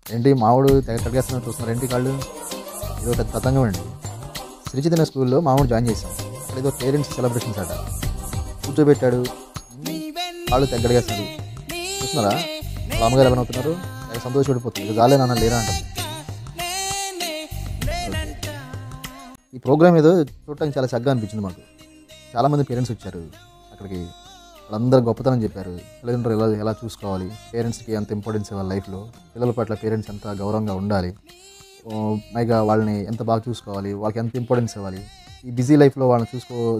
ఏంటి మామిడు తెగ కడిగేస్తున్నా చూస్తున్నారు ఏంటి కాళ్ళు? ఏదో పెద్ద తతంగం అండి. శ్రీచితన స్కూల్లో మామిడు జాయిన్ చేశాం. అక్కడ ఏదో పేరెంట్స్ సెలబ్రేషన్స్ అట. కూర్చోబెట్టాడు, కాళ్ళు తెగ కడిగేస్తున్నాడు. చూస్తున్నారా వాళ్ళ అమ్మగారు ఎవరైనా అవుతున్నారు? తెగ సంతోషపడిపోతుంది. ఇది గాలే నాన్న లేరా అంటారు. ఈ ప్రోగ్రామ్ ఏదో చూడటానికి చాలా చక్కగా అనిపించింది మాకు. చాలామంది పేరెంట్స్ వచ్చారు అక్కడికి. వాళ్ళందరూ గొప్పతనం చెప్పారు. తల్లిదండ్రులు ఎలా చూసుకోవాలి, పేరెంట్స్కి ఎంత ఇంపార్టెన్స్ ఇవ్వాలి లైఫ్లో, పిల్లల పట్ల పేరెంట్స్ ఎంత గౌరవంగా ఉండాలి, పైగా వాళ్ళని ఎంత బాగా చూసుకోవాలి, వాళ్ళకి ఎంత ఇంపార్టెన్స్ ఇవ్వాలి, ఈ బిజీ లైఫ్లో వాళ్ళని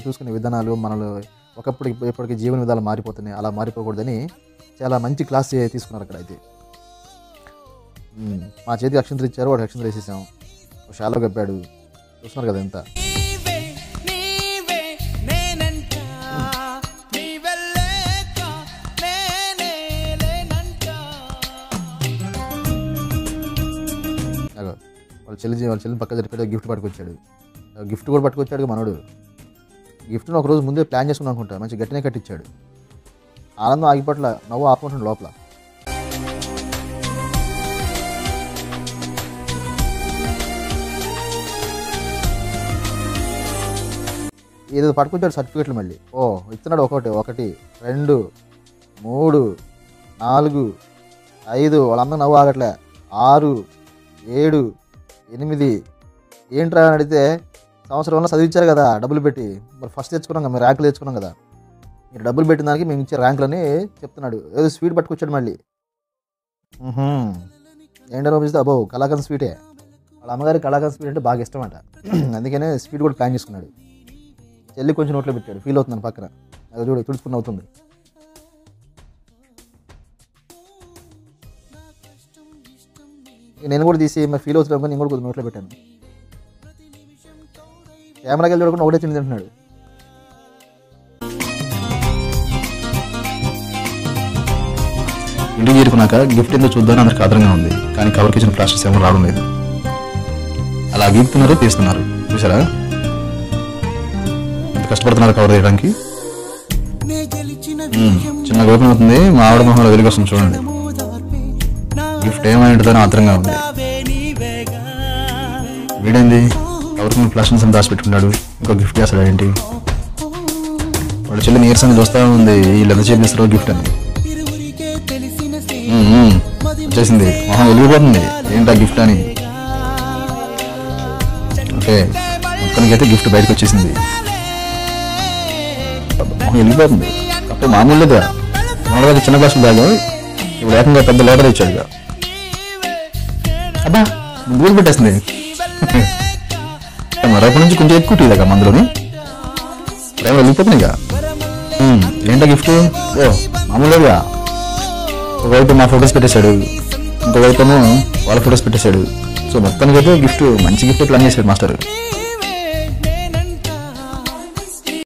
చూసుకునే విధానాలు మనలో ఎప్పటికీ జీవన విధాలు మారిపోతున్నాయి, అలా మారిపోకూడదని చాలా మంచి క్లాస్ తీసుకున్నారు అక్కడ. అయితే మా చేతికి అక్షంతలు ఇచ్చారు, వాడికి అక్షంతలు వేసేసాం. షాలో గప్పాడు. చూస్తున్నారు కదా ఎంత. వాళ్ళ చెల్లిని పక్క జరిపి గిఫ్ట్ పట్టుకొచ్చాడు. గిఫ్ట్ కూడా పట్టుకొచ్చాడు మనోడు. గిఫ్ట్ని ఒక రోజు ముందే ప్లాన్ చేసుకుని అనుకుంటా మంచి గట్టినే కట్టించాడు. ఆనందం ఆగిపట్ల, నవ్వు ఆపుకుంటాడు లోపల. ఏదో పట్టుకొచ్చాడు సర్టిఫికెట్లు. మళ్ళీ ఇస్తున్నాడు. 1 2 3 4 5. వాళ్ళందరూ నవ్వు ఆగట్లే. 6 7 8. ఏంట్రా అని అడిగితే సంవత్సరంలో చదివించారు కదా డబ్బులు పెట్టి, మరి ఫస్ట్ తెచ్చుకున్నాం కదా, మేము ర్యాంకులు తెచ్చుకున్నాం కదా, మీరు డబ్బులు పెట్టిన దానికి మేము ఇచ్చే ర్యాంకులని చెప్తున్నాడు. ఏదో స్వీట్ పట్టుకొచ్చాడు మళ్ళీ. ఏంటో అనిపిస్తే అబ్బో కలాకండ్ స్వీటే. వాళ్ళ అమ్మగారి కలాకండ్ స్వీట్ అంటే బాగా ఇష్టం అంట. అందుకనే స్వీట్ కూడా ప్లాన్ చేసుకున్నాడు. చెల్లి కొంచెం నోట్లో పెట్టాడు. ఫీల్ అవుతున్నాను పక్కన. అది చూడు తుడుచుకుని అవుతుంది. నేను కూడా తీసి మరి ఫీల్ అవుతున్నాను, నేను కూడా కొద్దిగా నోట్లో పెట్టాను. కెమెరాకి వెళ్ళి చూడకుండా ఒకటే తిని తింటున్నాడు. ఇంటికి చేరుకున్నాక గిఫ్ట్ ఎందుకు చూద్దామని అందరికి ఆదరంగా ఉంది. కానీ కవర్కి ఇచ్చిన ప్లాస్టిక్స్ ఏమో రావడం లేదు. అలా గీపుతున్నారు, తీస్తున్నారు. చూసారా ఎంత కష్టపడుతున్నారు కవర్ చేయడానికి. చిన్న గోపం అవుతుంది. మా ఆవిడ మొహంలో వెలుగు వస్తుంది చూడండి. గిఫ్ట్ ఏమైంటుందని ఆత్రంగా ఉంది. వీడేంది కవర్కి ప్లాస్టిక్స్ అని దాచిపెట్టుకున్నాడు. ఇంకో గిఫ్ట్ చేస్తాడు ఏంటి? వాడు చెల్లి నీరసంగా చూస్తూ ఉంది. వీళ్ళు ఎంత చేపిస్తారో గిఫ్ట్ అని. వచ్చేసింది. మొహం వెలిగిపోతుంది. ఏంటా గిఫ్ట్ అని. ఓకే మొత్తానికైతే గిఫ్ట్ బయటకు వచ్చేసింది. మొహం వెలిగిపోతుంది. కాబట్టి మామూలు లేదా, మామూలుగా చిన్న గ్లాసులు బ్యాగ్ ఇప్పుడు ఏకంగా పెద్ద లోటర్ ఇచ్చాడు. అబ్బా దూరం పెట్టేస్తుంది. మరొక నుంచి కొంచెం ఎక్కువ టీదాకా మందులోని ప్రేమ వెళ్ళిపోతుంది. ఇక ఏంటో గిఫ్ట్ మామూలుగా ఒకవైపు మా ఫొటోస్ పెట్టేశాడు, ఇంకోవైపు వాళ్ళ ఫొటోస్ పెట్టేశాడు. సో మొత్తానికి అయితే గిఫ్ట్ మంచి గిఫ్ట్ ప్లాన్ చేశాడు మాస్టర్.